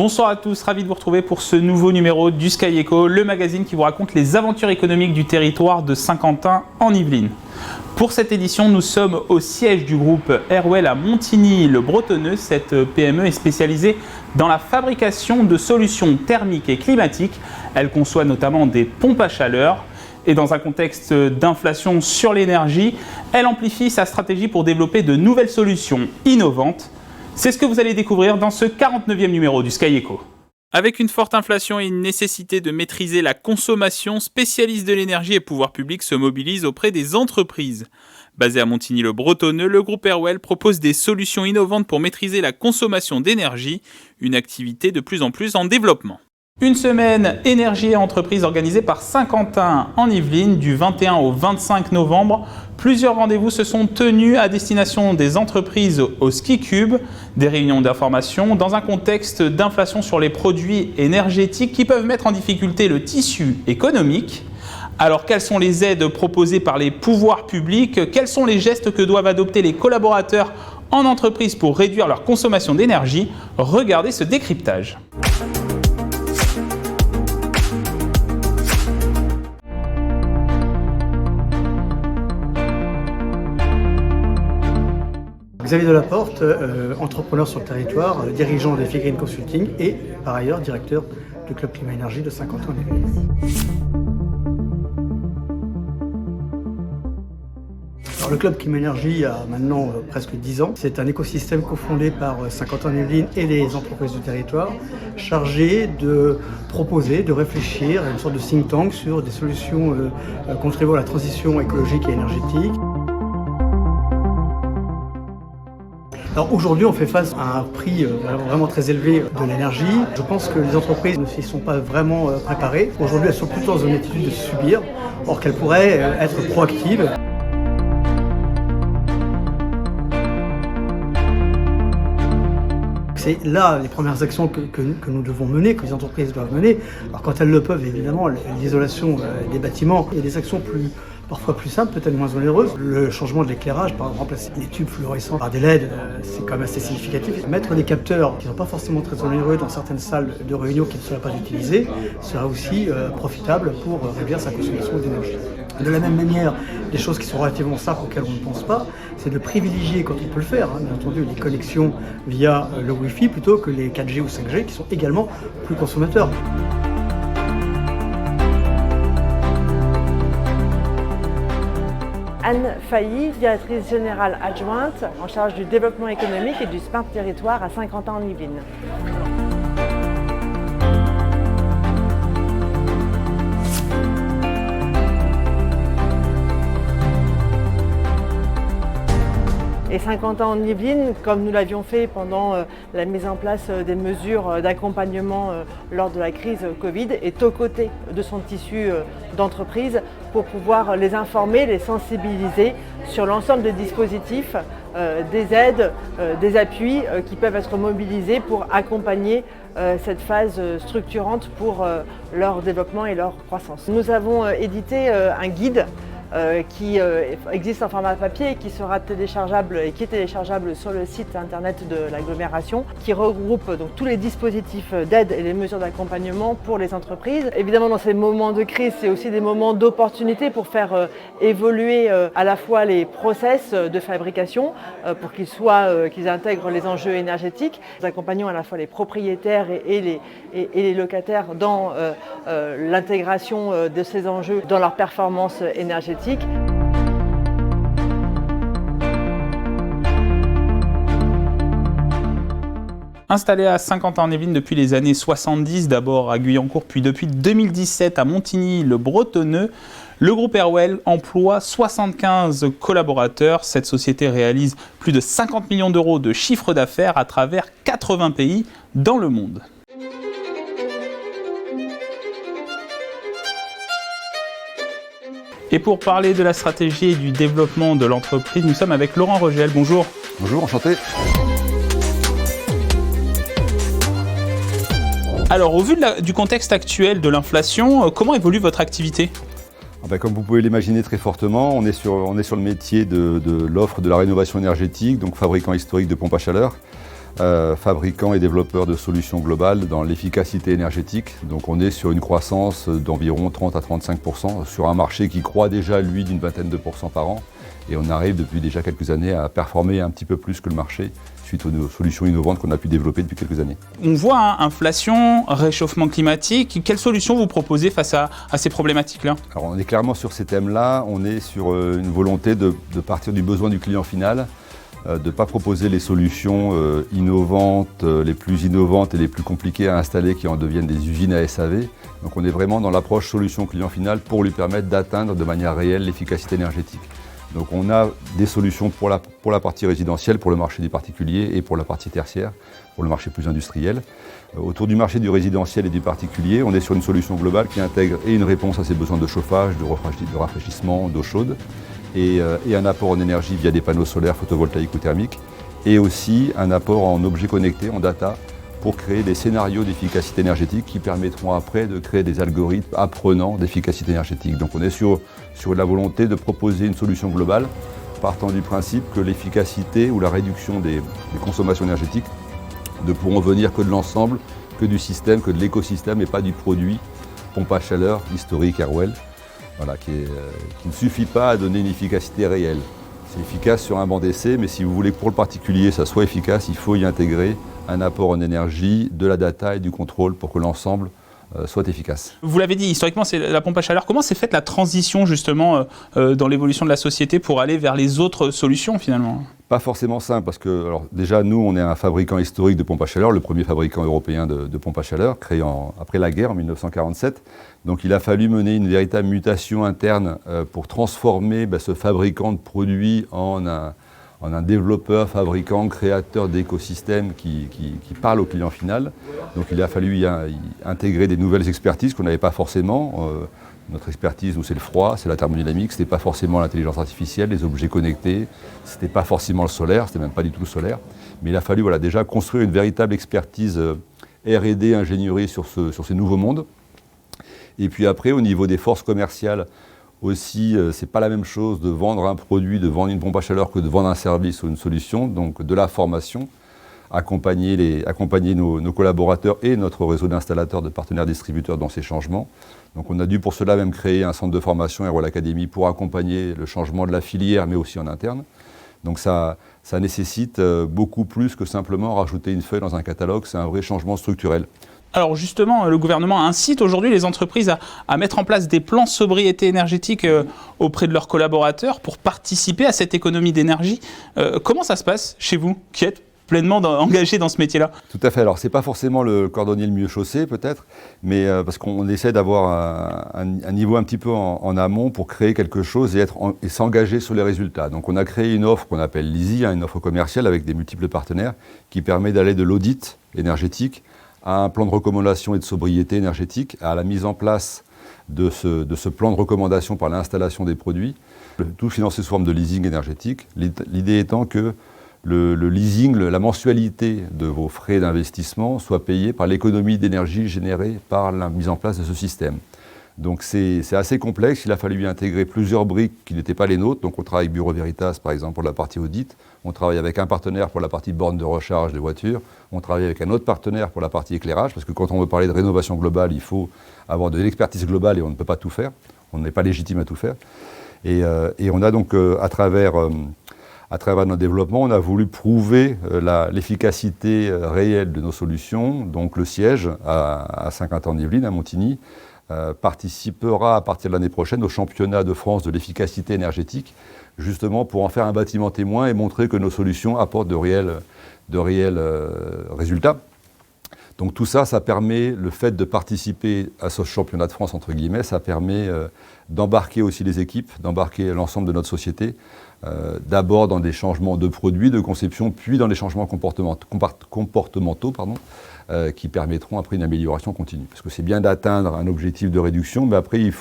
Bonsoir à tous, ravi de vous retrouver pour ce nouveau numéro du Sky Echo, le magazine qui vous raconte les aventures économiques du territoire de Saint-Quentin en Yvelines. Pour cette édition, nous sommes au siège du groupe Airwell à Montigny-le-Bretonneux. Cette PME est spécialisée dans la fabrication de solutions thermiques et climatiques. Elle conçoit notamment des pompes à chaleur. Et dans un contexte d'inflation sur l'énergie, elle amplifie sa stratégie pour développer de nouvelles solutions innovantes. C'est ce que vous allez découvrir dans ce 49e numéro du Sky Echo. Avec une forte inflation et une nécessité de maîtriser la consommation, spécialistes de l'énergie et pouvoirs publics se mobilisent auprès des entreprises. Basé à Montigny-le-Bretonneux, le groupe Airwell propose des solutions innovantes pour maîtriser la consommation d'énergie, une activité de plus en plus en développement. Une semaine énergie et entreprise organisée par Saint-Quentin en Yvelines du 21 au 25 novembre. Plusieurs rendez-vous se sont tenus à destination des entreprises au Ski Cube, des réunions d'information dans un contexte d'inflation sur les produits énergétiques qui peuvent mettre en difficulté le tissu économique. Alors, quelles sont les aides proposées par les pouvoirs publics? Quels sont les gestes que doivent adopter les collaborateurs en entreprise pour réduire leur consommation d'énergie? Regardez ce décryptage. Xavier Delaporte, entrepreneur sur le territoire, dirigeant des Green Consulting et par ailleurs directeur du Club Climat Énergie de Saint-Quentin en Yvelines. Alors, le Club Climat Énergie a maintenant presque 10 ans. C'est un écosystème cofondé par Saint-Quentin en Yvelines et les entreprises du territoire, chargé de proposer, de réfléchir à une sorte de think tank sur des solutions contribuant à la transition écologique et énergétique. Alors aujourd'hui, on fait face à un prix vraiment très élevé de l'énergie. Je pense que les entreprises ne s'y sont pas vraiment préparées. Aujourd'hui, elles sont plutôt dans une attitude de subir, or qu'elles pourraient être proactives. C'est là les premières actions que nous devons mener, que les entreprises doivent mener. Alors quand elles le peuvent, évidemment, l'isolation des bâtiments et des actions parfois plus simples, peut-être moins onéreuses. Le changement de l'éclairage, par exemple, remplacer les tubes fluorescents par des LED, c'est quand même assez significatif. Mettre des capteurs qui ne sont pas forcément très onéreux dans certaines salles de réunion qui ne seraient pas utilisées sera aussi profitable pour réduire sa consommation d'énergie. De la même manière, des choses qui sont relativement simples auxquelles on ne pense pas, c'est de privilégier, quand on peut le faire, bien entendu, les connexions via le Wi-Fi plutôt que les 4G ou 5G qui sont également plus consommateurs. Anne Failly, directrice générale adjointe en charge du développement économique et du Smart Territoire à Saint-Quentin en Yvelines. Et Saint-Quentin en Yvelines, comme nous l'avions fait pendant la mise en place des mesures d'accompagnement lors de la crise Covid, est aux côtés de son tissu d'entreprise pour pouvoir les informer, les sensibiliser sur l'ensemble des dispositifs, des aides, des appuis qui peuvent être mobilisés pour accompagner cette phase structurante pour leur développement et leur croissance. Nous avons édité un guide qui existe en format papier et qui sera téléchargeable et qui est téléchargeable sur le site internet de l'agglomération, qui regroupe donc tous les dispositifs d'aide et les mesures d'accompagnement pour les entreprises. Évidemment, dans ces moments de crise, c'est aussi des moments d'opportunité pour faire évoluer à la fois les process de fabrication pour qu'ils intègrent les enjeux énergétiques. Nous accompagnons à la fois les propriétaires et les locataires dans l'intégration de ces enjeux dans leur performance énergétique. Installé à Saint-Quentin-en-Yvelines depuis les années 70, d'abord à Guyancourt, puis depuis 2017 à Montigny-le-Bretonneux, le groupe Airwell emploie 75 collaborateurs. Cette société réalise plus de 50 millions d'euros de chiffre d'affaires à travers 80 pays dans le monde. Et pour parler de la stratégie et du développement de l'entreprise, nous sommes avec Laurent Rogel. Bonjour. Bonjour, enchanté. Alors, au vu du contexte actuel de l'inflation, comment évolue votre activité ? Comme vous pouvez l'imaginer très fortement, on est sur le métier de l'offre de la rénovation énergétique, donc fabricant historique de pompes à chaleur. fabricant et développeur de solutions globales dans l'efficacité énergétique. Donc on est sur une croissance d'environ 30 à 35% sur un marché qui croît déjà, lui, d'une vingtaine de pourcents par an. Et on arrive depuis déjà quelques années à performer un petit peu plus que le marché suite aux solutions innovantes qu'on a pu développer depuis quelques années. On voit inflation, réchauffement climatique. Quelles solutions vous proposez face à ces problématiques-là? Alors on est clairement sur ces thèmes-là. On est sur une volonté de partir du besoin du client final, de ne pas proposer les solutions innovantes, les plus innovantes et les plus compliquées à installer qui en deviennent des usines à SAV. Donc on est vraiment dans l'approche solution client final pour lui permettre d'atteindre de manière réelle l'efficacité énergétique. Donc on a des solutions pour la partie résidentielle, pour le marché des particuliers et pour la partie tertiaire, pour le marché plus industriel. Autour du marché du résidentiel et du particulier, on est sur une solution globale qui intègre et une réponse à ses besoins de chauffage, de rafraîchissement, d'eau chaude, et un apport en énergie via des panneaux solaires, photovoltaïques ou thermiques, et aussi un apport en objets connectés, en data, pour créer des scénarios d'efficacité énergétique qui permettront après de créer des algorithmes apprenants d'efficacité énergétique. Donc on est sur la volonté de proposer une solution globale, partant du principe que l'efficacité ou la réduction des consommations énergétiques ne pourront venir que de l'ensemble, que du système, que de l'écosystème et pas du produit pompe à chaleur historique Airwell, voilà, qui ne suffit pas à donner une efficacité réelle. C'est efficace sur un banc d'essai, mais si vous voulez que pour le particulier ça soit efficace, il faut y intégrer un apport en énergie, de la data et du contrôle pour que l'ensemble soit efficace. Vous l'avez dit, historiquement, c'est la pompe à chaleur. Comment s'est faite la transition, justement, dans l'évolution de la société pour aller vers les autres solutions, finalement? Pas forcément simple, parce que alors, déjà, nous, on est un fabricant historique de pompes à chaleur, le premier fabricant européen de pompes à chaleur, créé après la guerre, en 1947. Donc il a fallu mener une véritable mutation interne pour transformer ce fabricant de produits en un développeur, fabricant, créateur d'écosystèmes qui parle au client final. Donc il a fallu y intégrer des nouvelles expertises qu'on n'avait pas forcément. Notre expertise, nous, c'est le froid, c'est la thermodynamique, ce n'était pas forcément l'intelligence artificielle, les objets connectés, ce n'était pas forcément le solaire, ce n'était même pas du tout le solaire. Mais il a fallu déjà construire une véritable expertise R&D, ingénierie sur ces nouveaux mondes. Et puis après, au niveau des forces commerciales, aussi, c'est pas la même chose de vendre un produit, de vendre une pompe à chaleur que de vendre un service ou une solution. Donc de la formation, accompagner nos collaborateurs et notre réseau d'installateurs, de partenaires distributeurs dans ces changements. Donc on a dû pour cela même créer un centre de formation Airwell Academy pour accompagner le changement de la filière, mais aussi en interne. Donc ça nécessite beaucoup plus que simplement rajouter une feuille dans un catalogue, c'est un vrai changement structurel. Alors justement, le gouvernement incite aujourd'hui les entreprises à mettre en place des plans sobriété énergétique auprès de leurs collaborateurs pour participer à cette économie d'énergie. Comment ça se passe chez vous, qui êtes pleinement engagé dans ce métier-là? Tout à fait. Alors, ce n'est pas forcément le cordonnier le mieux chaussé, peut-être, mais parce qu'on essaie d'avoir un niveau un petit peu en amont pour créer quelque chose et s'engager sur les résultats. Donc, on a créé une offre qu'on appelle l'EASY, une offre commerciale avec des multiples partenaires qui permet d'aller de l'audit énergétique à un plan de recommandation et de sobriété énergétique, à la mise en place de ce plan de recommandation par l'installation des produits, tout financé sous forme de leasing énergétique. L'idée étant que le leasing, la mensualité de vos frais d'investissement soit payée par l'économie d'énergie générée par la mise en place de ce système. Donc c'est assez complexe, il a fallu y intégrer plusieurs briques qui n'étaient pas les nôtres. Donc on travaille avec Bureau Veritas par exemple pour la partie audit, on travaille avec un partenaire pour la partie borne de recharge des voitures, on travaille avec un autre partenaire pour la partie éclairage, parce que quand on veut parler de rénovation globale, il faut avoir de l'expertise globale et on ne peut pas tout faire, on n'est pas légitime à tout faire. Et on a donc à travers notre développement, on a voulu prouver l'efficacité réelle de nos solutions. Donc le siège à Saint-Quentin-en-Yvelines, à Montigny, participera à partir de l'année prochaine au championnat de France de l'efficacité énergétique, justement pour en faire un bâtiment témoin et montrer que nos solutions apportent de réels résultats. Donc tout ça, ça permet, le fait de participer à ce championnat de France, entre guillemets, ça permet d'embarquer aussi les équipes, d'embarquer l'ensemble de notre société, d'abord dans des changements de produits, de conception, puis dans des changements comportementaux, qui permettront après une amélioration continue. Parce que c'est bien d'atteindre un objectif de réduction, mais après il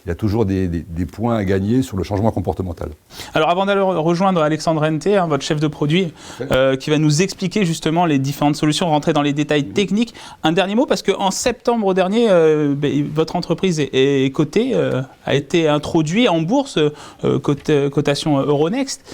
y a toujours des points à gagner sur le changement comportemental. Alors avant d'aller rejoindre Alexandre Henté, votre chef de produit, qui va nous expliquer justement les différentes solutions, rentrer dans les détails techniques, un dernier mot, parce qu'en septembre dernier, votre entreprise est cotée, a été introduite en bourse, cotation Euronext.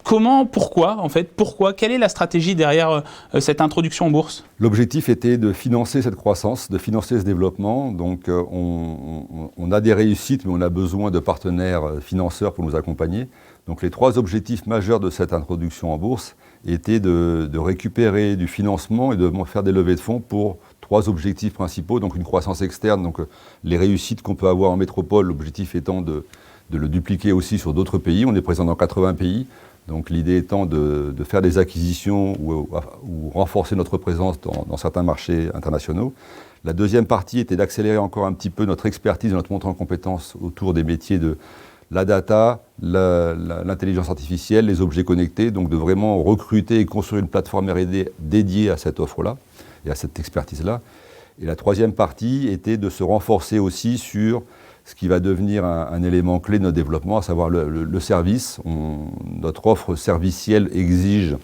Pourquoi quelle est la stratégie derrière cette introduction en bourse? L'objectif était de financer cette croissance, de financer ce développement. Donc on a des réussites, mais on a besoin de partenaires financeurs pour nous accompagner. Donc les 3 objectifs majeurs de cette introduction en bourse étaient de récupérer du financement et de faire des levées de fonds pour 3 objectifs principaux. Donc une croissance externe, donc les réussites qu'on peut avoir en métropole, l'objectif étant de le dupliquer aussi sur d'autres pays. On est présent dans 80 pays. Donc l'idée étant de faire des acquisitions ou renforcer notre présence dans certains marchés internationaux. La deuxième partie était d'accélérer encore un petit peu notre expertise et notre montée en compétences autour des métiers de la data, l'intelligence artificielle, les objets connectés, donc de vraiment recruter et construire une plateforme R&D dédiée à cette offre-là et à cette expertise-là. Et la troisième partie était de se renforcer aussi sur ce qui va devenir un élément clé de notre développement, à savoir le service. Notre offre servicielle exige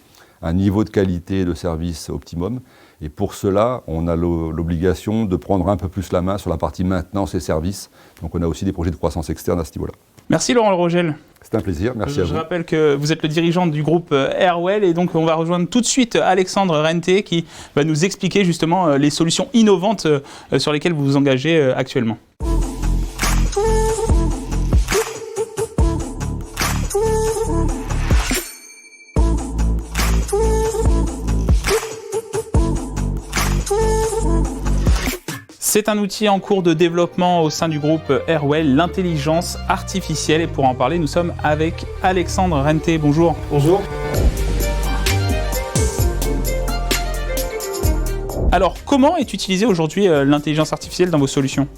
un niveau de qualité de service optimum. Et pour cela, on a l'obligation de prendre un peu plus la main sur la partie maintenance et services. Donc on a aussi des projets de croissance externe à ce niveau-là. Merci Laurent Le Rogel. C'est un plaisir, merci à vous. Je rappelle que vous êtes le dirigeant du groupe Airwell et donc on va rejoindre tout de suite Alexandre Rente qui va nous expliquer justement les solutions innovantes sur lesquelles vous vous engagez actuellement. C'est un outil en cours de développement au sein du groupe Airwell, l'intelligence artificielle. Et pour en parler, nous sommes avec Alexandre Rente. Bonjour. Bonjour. Alors, comment est utilisée aujourd'hui l'intelligence artificielle dans vos solutions?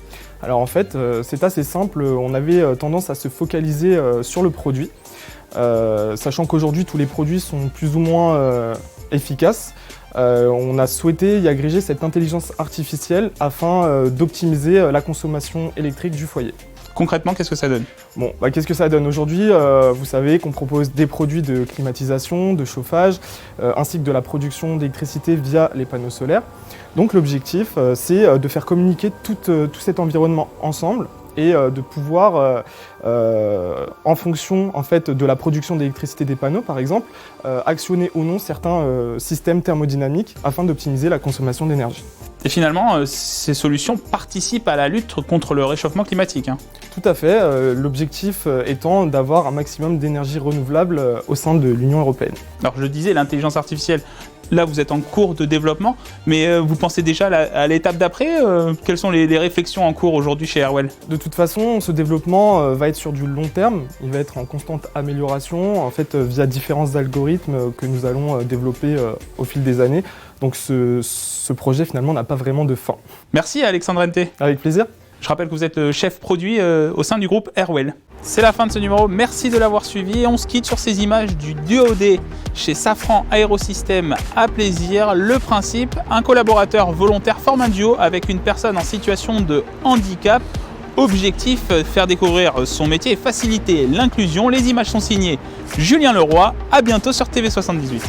Alors en fait, c'est assez simple. On avait tendance à se focaliser sur le produit, sachant qu'aujourd'hui, tous les produits sont plus ou moins efficaces. On a souhaité y agréger cette intelligence artificielle afin d'optimiser la consommation électrique du foyer. Concrètement, qu'est-ce que ça donne? Bon, qu'est-ce que ça donne aujourd'hui? Vous savez qu'on propose des produits de climatisation, de chauffage, ainsi que de la production d'électricité via les panneaux solaires. Donc l'objectif, c'est de faire communiquer tout cet environnement ensemble et de pouvoir, en fonction en fait, de la production d'électricité des panneaux par exemple, actionner ou non certains systèmes thermodynamiques afin d'optimiser la consommation d'énergie. Et finalement, ces solutions participent à la lutte contre le réchauffement climatique. Tout à fait, l'objectif étant d'avoir un maximum d'énergie renouvelable au sein de l'Union européenne. Alors je disais, l'intelligence artificielle, là vous êtes en cours de développement, mais vous pensez déjà à l'étape d'après? Quelles sont les réflexions en cours aujourd'hui chez Airwell? De toute façon, ce développement va être sur du long terme, il va être en constante amélioration, en fait via différents algorithmes que nous allons développer au fil des années. Donc ce projet finalement n'a pas vraiment de fin. Merci Alexandre Rente. Avec plaisir. Je rappelle que vous êtes le chef produit au sein du groupe Airwell. C'est la fin de ce numéro, merci de l'avoir suivi et on se quitte sur ces images du Duo-D chez Safran Aérosystèmes à plaisir. Le principe, un collaborateur volontaire forme un duo avec une personne en situation de handicap. Objectif, faire découvrir son métier et faciliter l'inclusion. Les images sont signées Julien Leroy. À bientôt sur TV78.